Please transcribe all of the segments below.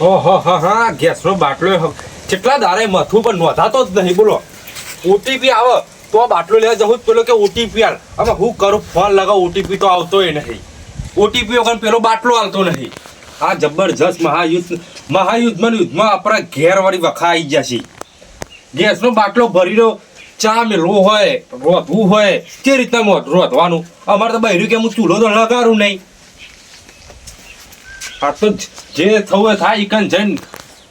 ઓહો હા ગેસનો બાટલો કેટલા દારે મથું પણ નોંધાતો જ નહીં. બોલો ઓટીપી આવે તો બાટલો લેવા જવું પેલો કે ઓટીપી આલ. હવે હું કરું ફોન લગાવ ઓટીપી તો આવતોય નહીં. ઓટીપી વગર પેલો બાટલો આવતો નહીં. આ જબરજસ્ત મહાયુદ્ધમાં આપણા ઘેર વાળી વખા આવી ગયા છે. ગેસનો બાટલો ભરીનો ચા મેળવો હોય રોધવું હોય તે રીતના રોધવાનું. અમારે તો બહેર્યું કે હું ચૂલો તો લગાડું નહીં. આ તો જે થવું થાય ઈકન જઈને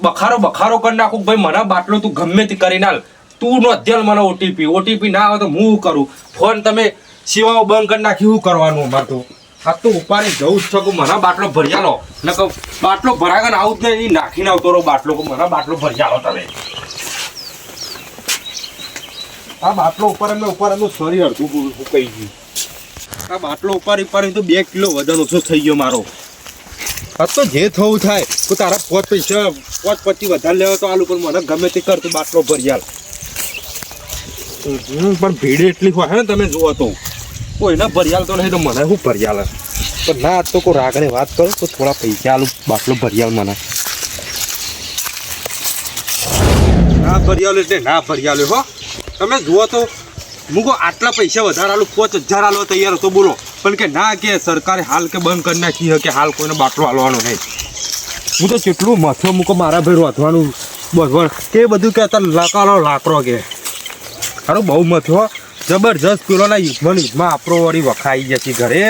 બખારો કરી નાખું. ભાઈ મને બાટલો તું ગમે તે કરી નાલ. તું નો ધ્યાન મને ઓટીપી ના આવે તો હું કરું. ફોન તમે સેવાઓ બંધ કરી નાખી શું કરવાનું અમારે તો. આ તો ઉપાડી જવું જ છે કે મને બાટલો ભર્યાલો ને કે બાટલો ભરાગન આવું જ નહીં નાખીને આવતો રહો બાટલો કે મને બાટલો ભર્યાલો તમે. આ બાટલો ઉપર સોરી અડધું કહી ગયું. આ બાટલો ઉપર તો 2 કિલો વજન ઓછો થઈ ગયો મારો. આ તો જે થવું થાય તો તારા 5 પૈસા 5-25 વધારે લેવા તો આલુ પણ મને ગમે તે કર તું બાટલો ભર્યાલ. પણ ભીડ એટલી હોય ને તમે જુઓ તો કોઈને ભર્યાલ તો નહીં તો મને શું ભર્યાલ. પણ ના તો કોઈ રાગને વાત કરો તો થોડા પૈસા આલુ બાટલો ભર્યાલ મને. ના ભર્યાલ એટલે ના ભર્યાલ હો. તમે જુઓ તો મૂકો આટલા પૈસા વધારે આલું 5000 આલવા તૈયાર હતો બોલો. પણ કે ના કે સરકારે હાલ કે બંધ કરી નાખી કે હાલ કોઈને બાટલો હાલવાનો નહીં. હું તો કેટલું મથો મૂકો મારા ભાઈ રોધવાનું બધું કે બધું કે અત્યારે લાકરો કે સારું બહુ મથો જબરજસ્ત પેલોના યુદ્ધમાં આપણો વળી વખાઈ ગયા છે ઘરે.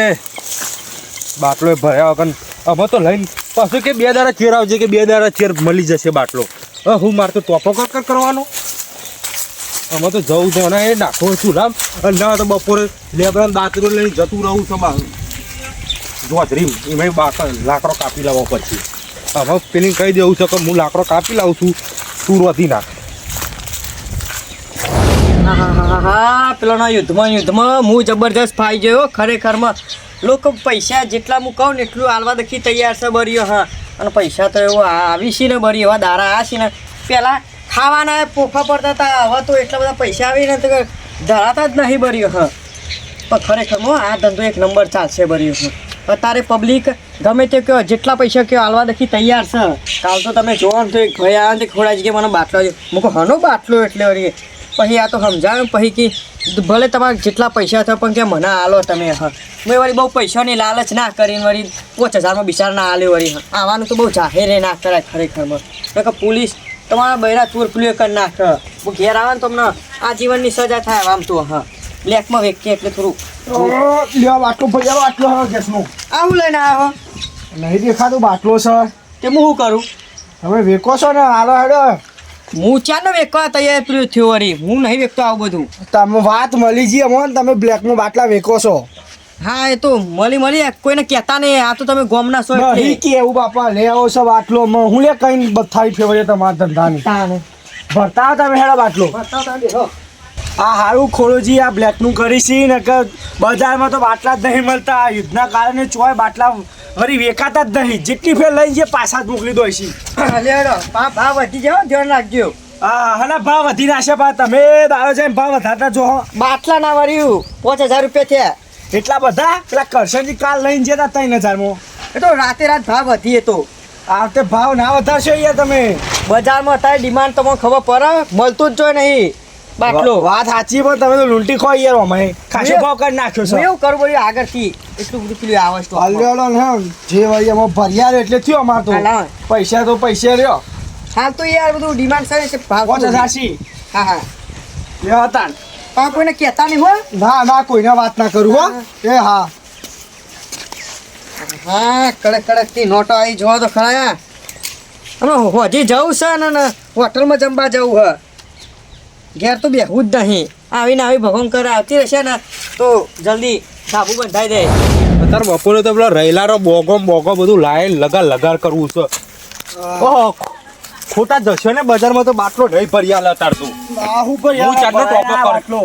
બાટલો ભર્યા વગર અમે તો લઈને પાછું કે 2 દાડા ચેર આવજે કે 2 દાડા ચેર મળી જશે બાટલો. હું મારે તો તોપો કર કરવાનો. અમે તો જવું છે અને એ નાખો ચૂલામ અને ના તો બપોરે લેબડા દાંતરો લઈને જતું રહું છું જોધરી એમાં લાકડો કાપી લાવવો પછી. હવે પેલી કહી દેવું છે કે હું લાકડો કાપી લાવું છું તું રોધી નાખ. હા પેલોના યુદ્ધમાં હું જબરજસ્ત ફાઈ ગયો ખરેખરમાં. લોકો પૈસા જેટલા હું કહું ને એટલું આલવા દખી તૈયાર છે બર્યો. હા અને પૈસા તો એવો આવી છે ને બરી એવા દારા આ છે ને પહેલાં ખાવાના પોફા પડતા હતા. હવે તો એટલા બધા પૈસા આવીને તો ધરાતા જ નહીં બર્યો. હા પણ ખરેખરમાં આ ધંધો એક નંબર ચાલશે બર્યો. હા અત્યારે પબ્લિક ગમે તે કહો જેટલા પૈસા કહો આલવા દખી તૈયાર છે. કાલ તો તમે જોવો ને તો એક ભાઈ આવે ને ખોડાજી કે મને બાટલો મૂકો હનો બાટલો એટલે વળી પછી આ તો સમજાવે પછી કે ભલે તમારે જેટલા પૈસા થાય પણ કે મને આલો તમે. હા મેં વળી બહુ પૈસાની લાલચ ના કરીને વળી 5000માં બિચાર ના આલ્યો વળી. હા આવવાનું તો બહુ જાહેરે ના કરાય ખરેખરમાં. કે પોલીસ તમારા બૈરા ચોર પુલિયો કરી નાખે. હું ઘેર આવે ને તમને આજીવનની સજા થાય આમ તો. હા બ્લેકમાં વેચીએ એટલે થોડું બાટલો ભર્યા બાટલો હવે ગેસનો આવું લઈને આવ્યો નહીં દેખાતું બાટલો છે તે હું શું કરું. તમે વેકો છો ને હાલો હેડો. હું ચારનો વેચવા તૈયાર પેલું થયો વળી. હું નહીં વેચતો આવું બધું. તમે વાત મળી જઈએ અમને તમે બ્લેકમાં બાટલા વેકો છો. હા એ તો મળી કોઈને કહેતા નહીં. આ તો તમે ગોમના છો નહીં કે એવું બાપા લે આવો છો બાટલો હું લે કઈ બથાઈ ફેવરે તમારા ધંધાની ભરતા તમે હેડો બાટલો. આ હારું ખોડોજી આ બ્લેકનું કરી છે ને કે બજારમાં તો બાટલા જ નહીં મળતા. યુદ્ધના કારણે ચોય બાટલા વળી વેકાતા જ નહીં. જેટલી ફેર લઈને જે પાછા જ મોકલી દો છે. ભાવ વધી જાવ ધ્યાન રાખજો. હા હલા ભાવ વધી નાશે પા તમે દાડો જઈને ભાવ વધારતા જો. બાટલા ના વર્યું 5000 રૂપિયા થયા. એટલા બધા પેલા કરશનજી કાલ લઈને જતા 3000માં. એ તો રાતે રાત ભાવ વધીએ તો આ વખતે ભાવ ના વધારશો યાર તમે. બજારમાં અત્યારે ડિમાન્ડ તમને ખબર પડે મળતું જ જોઈએ નહીં બાટલો. વાત સાચી પણ તમે તો લૂંટી ખો યાર અમે ખાસો ભાવ કરી નાખ્યો છે. એવું કરવું પડ્યું આગળથી એટલું બધું પેલું આવે છે. હલ્લો ને જે વળી અમે ભર્યા એટલે થયો અમાર તો પૈસા તો પૈસા રહ્યો. હાલ તો યાર બધું ડિમાન્ડ છે ભાવ 5080. હા હા લેવા હતા પણ કોઈને કહેતા નહીં હો. ના કોઈને વાત ના કરું હો. એ હા હા કડક થી નોટો આવી જોવા તો ખરા. અમે હજી જવું છે ને હોટલમાં જમવા જવું હ. ઘેર તો બેહવું જ નહીં. આવીને આવી ભગવાન કરે આવતી રહેશે ને તો જલ્દી ધાબુ બંધાઈ દે. અત્યારે બપોરે તો પેલા રહેલાનો બોગો બધું લાઈન લગાર કરવું છે. ઓહો ખોટા જશો ને બજારમાં તો બાટલો નહીં ભર્યા અત્યારે તો. હું ચારનો ટોપો બાટલો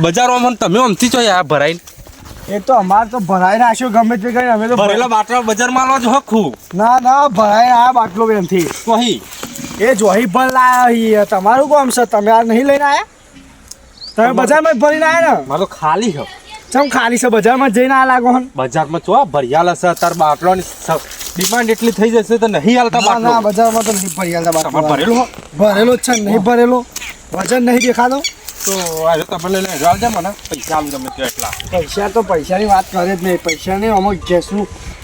બજારમાં તમે આમથી છો યાર ભરાઈને. એ તો અમારે તો ભરાઈ નાખ્યો ગમે તે કરીને અમે તો ભરેલા બાટલા બજારમાં આલવા જો હખું. ના ભરાઈ આયા બાટલો બેનથી. વહી એ જોહી ભર લાયા. તમારું કોમ છે તમે આ નહીં લઈને આયા. તમે બજારમાં ભરીને આયા ને. મારે તો ખાલી છે. ચમ ખાલી છે બજારમાં જઈને આ લાગો હન બજારમાં ચો ભરિયાલ હશે તાર બાટલોની ડિમાન્ડ એટલી થઈ જશે તો નહીં હાલતા ના ના બાટલો બજારમાં તો નહીં પડી હાલતા તમારે બાટલો ભરેલું હો ભરેલો જ છે નહીં ભરેલો વજન નહીં દેખાતો તો આજે તમને લઈને આવજે મને પૈસા આલું તમે ત્યાં એટલા પૈસા તો પૈસાની વાત કરે જ નહીં પૈસા નહીં અમુક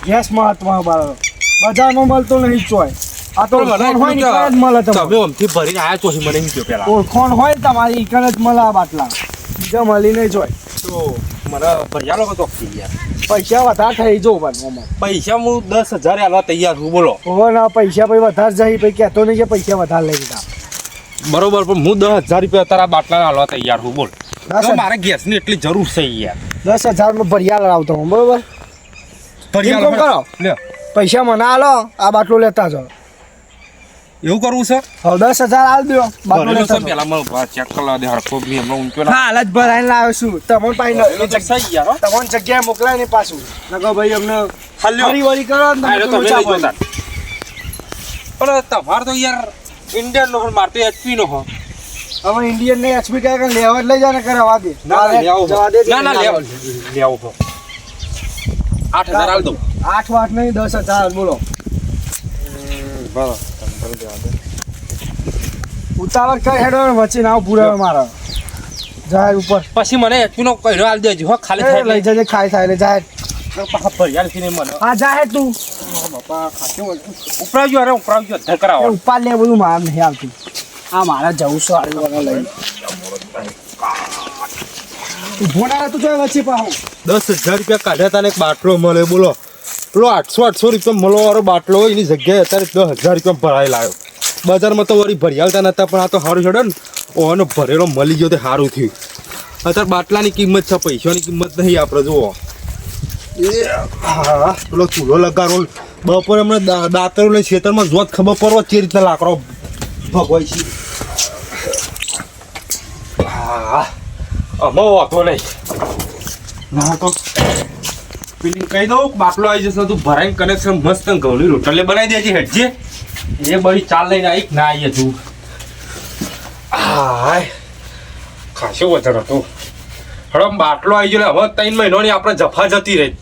ગેસ મહત્વ બાળો બજારમાં મળતો નહીં ચોય આ તો ઓળખાણ હોય ને ઈકણ જ મળે તમે તમને આમથી ભરીને આવ્યા છો મને એમ કહો પેલા ઓળખાણ હોય ને તમારી ઈકણ જ મળે આ બાટલા બીજા મળી નહીં જોય તો મને ભરિયાલો બધો યાર પૈસા વધારે થઈ જવું પણ પૈસા હું 10,000 આલવા તૈયાર છું બોલો હવે ના પૈસા પછી વધારે જાય પછી કહેતો નહીં કે પૈસા વધારે લઈ લીધા બરોબર પણ હું 10,000 રૂપિયા તારા બાટલા આલવા તૈયાર છું બોલ તો 10,000 મારે ગેસની એટલી જરૂર છે યાર 10,000 ભરિયાલ લાવતો હું બરોબર ભરિયાલો એમ કરો. લે પૈસા મને આલો આ બાટલો લેતા જાઓ એવું કરવું છે હવે 10,000 આલ દો બાટલો ભરેલો લેતા છે પેલા મને ચેક કરવા દે હરખો બી હમણાં ઊંચો જાઓ. હા હાલ જ ભરાઈને લાવ્યો છું તમને પાસે સહી યાર હો. તમને જગ્યાએ મોકલાય ને પાછું નકો ભાઈ અમને હાલ્યો. ફરી વળી કરો ને આ તમે તો લોચા લઈ પડો. જાઓ તાર. પણ તમારે તો યાર ઇન્ડિયન નો મારે તો એચપી નો હો હવે ઇન્ડિયન ને એચપી કહે કે લેવા જ લઈ જા ને કરવા દે જવા દે ના લે આવો 8,000 આલ દો 8 વાટ નહીં 10,000 બોલો ઉતાવળ કર હેડો ને વચ્ચે નાવ પૂરાવે મારા જાય ઉપર પછી મને એચપી નો કઈરો આલ દેજો હો ખાલી એ થાય લઈ જજે ખાઈ થાય એટલે જાય પાછા ભરિયાલ થી મને હા જાય તું ઉપરાવજો અરે ઉપરાવજો ધર એ કરાવો ઉપાડ લે બધું માર નહીં આવતું આ મારા જવું છું આડું વગર લઈ ઉભો ના તું જોઈ વચ્ચે પાહો 10,000 રૂપિયા કાઢ્યા તને એક બાટલો મળે બોલો પેલો 800 રૂપિયા મળો વાળો બાટલો હોય એની જગ્યાએ અત્યારે 10,000 રૂપિયા ભરાઈ લાવ્યો બજારમાં તો વળી ભરિયાલતા નતા પણ આ તો સારું છોડે ને ઓનો ભરેલો મળી ગયો તે સારું થયું અત્યારે બાટલાની કિંમત છે પૈસાની કિંમત નહીં આપણે જુઓ હા પેલો ચૂલો લગાડો બપોરે હમણાં દાંતરો લઈને ખેતરમાં જોત ખબર પડવા જે રીતના લાકડો ભગવાય છે હા આમાં વાંધો નહીં ના તો પેલી કહી દઉં કે બાટલો આવી જશે તું ભરાઈને કનેક્શન મસ્ત ઘઉંની રોટલે બનાવી દેજે હેઠજે એ બળી ચાલ લઈને આવી ના આવીએ તું હાય ખાસો વધારે હતો હવે બાટલો આવી ગયો હવે 3 મહિનાની આપણે જફા જતી રહી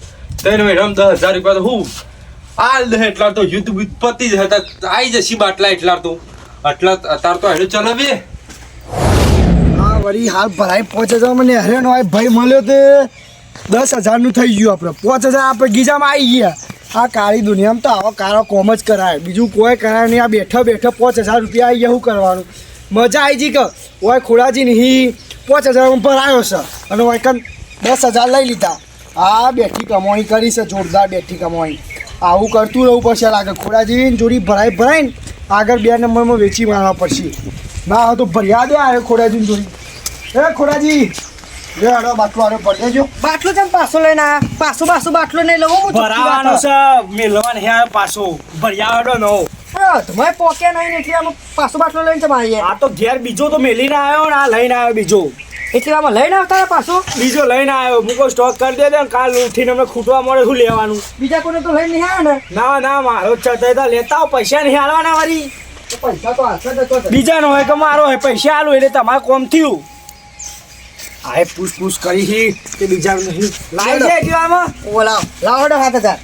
3 મહિનામાં 10,000 રૂપિયા તો હું આલ દે એટલા તો યુદ્ધ પતી જ હતા આવી જશે બાટલા એટલા તો એટલા અત્યારે તો હેડું ચલાવીએ હા વળી હાલ ભરાઈ 5,000 મને હરેનો આ ભાઈ મળ્યો તે 10,000 નું થઈ ગયું આપણે 5,000 આપણે ગીજામાં આવી ગયા આ કાળી દુનિયામાં તો આવો કારો કોમ જ કરાય બીજું કોઈ કરાય નહીં આ બેઠો 5,000 રૂપિયા આવી ગયા શું કરવાનું મજા આવી જી કે ઓય ખોડાજી નહીં 5,000 ભરાયો છે અને ઓય કન 10,000 લઈ લીધા આ બેઠી કમાણી કરી છે જોરદાર બેઠી કમાણી આવું કરતું રહેવું પડશે લાગે ખોડાજી જોડી ભરાઈને આગળ 2 નંબરમાં વેચી મારવા પડશે ના હોય તો ભર્યા દે આ ખોડાજી જોડી એ ખોડાજી લે હાડો બાટલો આરો પડ દેજો બાટલો જેમ પાછો લઈને આ પાછો બાટલો નહીં લઉં હું ભરાવાનો છે મેલવાન હે પાછો ભર્યાડો નો તમે પોકે નહીં ને એટલે આમ પાછો બાટલો લઈને છે મારી આ તો ઘેર બીજો તો મેલીને આવ્યો ને આ લઈને આવ્યો બીજો એટલે આમાં લઈને આવતા રહ્યા પાછો બીજો લઈને આવ્યો મૂકો સ્ટોક કરી દે ને કાલ ઉઠીને અમને ખૂટવા મળે શું લેવાનું બીજા કોને તો લઈને નહીં આવે ને ના ના મારો ચતા લેતા આવો પૈસા નહીં હાલવાના વારી તો પૈસા તો હાલશે જ તો બીજાનો હોય કે મારો હોય પૈસા આલું એટલે તમારે કોમ થયું આ પૂછ કરી હી કે બીજાનું નહીં લાવી દે એટલામાં ઓ લાવો હેડો 7,000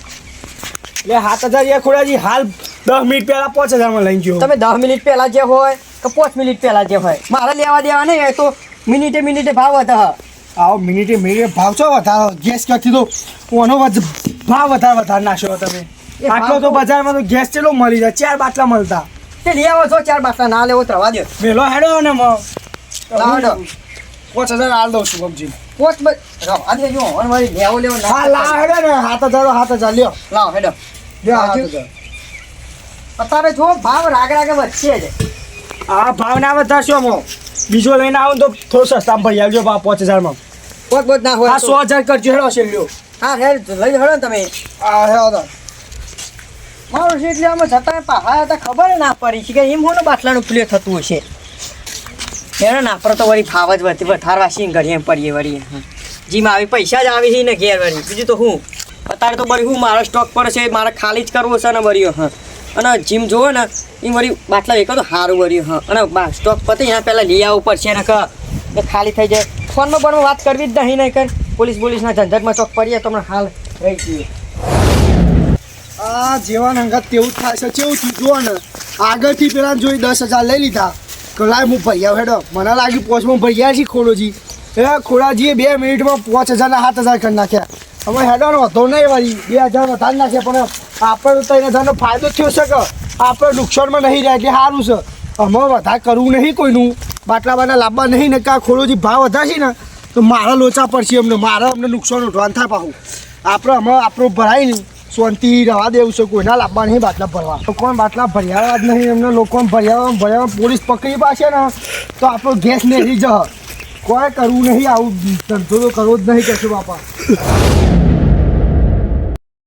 લે 7,000 યા ખોડાજી હાલ 10 મિનિટ પહેલા 5,000 માં લઈને ગયો તમે 10 મિનિટ પહેલા જે હોય કે 5 મિનિટ પહેલા જે હોય મારે લેવા દેવા નહીં એ તો મિનિટે ભાવ હતા આવો મિનિટે ભાવ છો વધારો ગેસ કરતી તો ઓનો ભાવ વધારે નાખ્યો તમે આટલો તો બજારમાં તો ગેસ ચેલો મળી જાય 4 બાટલા મળતા તે લઈ આવો છો 4 બાટલા ના લેવો તો રવા દો મેલો હેડો ને લાવો હેડો 5,000 હાલ દઉં છું સમજી પોચ રવા દેજો અને મારી લેવો હા લાવ હેડો ને 7,000 લ્યો લાવો હેડો લ્યો 7,000 અત્યારે જો ભાવ રાગે વધશે જ આ ભાવ ના વધારશો મો બીજો લઈને આવું તો થોડો સસ્તા ભરી આવજો ભાવ 5,000 માં પોચ ના હોય આ 100,000 કરજો હેડો છે લ્યો હા હેડ લઈ હેડો ને તમે આ હેડો મારું છે એટલે અમે જતા પાહા હતા ખબર ના પડી છે કે એમ હોનો બાટલાનું પ્લે થતું હશે હેડો ના પર તો વળી ભાવ જ વધારવા સિંગ કરીએ એમ પડીએ વળી જીમાં આવી પૈસા જ આવી ને ઘેર વળી બીજું તો હું અત્યારે તો બરી હું મારો સ્ટોક પર છે મારે ખાલી જ કરવો છે ને બર્યો હા અને જીમ જોવો ને એ વળી બાટલા એક તો સારું બર્યું હા અને સ્ટોક પતે ત્યાં પહેલાં લઈ આવવું પડશે ને ખાલી થઈ જાય ફોનમાં પણ વાત કરવી જ નહીં કર પોલીસના ઝંઝટમાં ચોક પડીએ તો હમણાં હાલ રહી જઈએ. આ જેવા અંગત તેવું જ થાય છે કેવું થયું જુઓ ને આગળથી પેલા જોઈ 10,000 લઈ લીધા કલાય હું ભૈયા હેડો મને લાગ્યું પોચમાં ભૈયા છીએ ખોડોજી એ ખોડાજીએ 2 મિનિટમાં 5,000 ના 7,000 કરી નાખ્યા હવે હેડોનો વધો નહીં વળી 2,000 વધારી નાખ્યા પણ આપણે તો 3,000નો ફાયદો થયો છે કે આપણે નુકસાનમાં નહીં રહ્યા એટલે સારું છે અમે વધારે કરવું નહીં કોઈનું બાટલા બાટલા લાવવા નહીં ને કાં ખોડોજી ભાવ વધારશે ને તો મારા લોચા પડશે અમને નુકસાન ઉઠવાનું થાય પાછું આપણે અમે આપણું ભરાય નહીં શાંતિ રવા દેવું છે કોઈના લાવવા નહીં બાટલા ભરવા લોકોને બાટલા ભર્યા જ નહીં એમને લોકોને ભર્યા પોલીસ પકડી પાશે ને તો આપણો ગેસ નહીં જ કોઈ કરવું નહીં આવું ધંધો તો કરવો જ નહીં કશું બાપા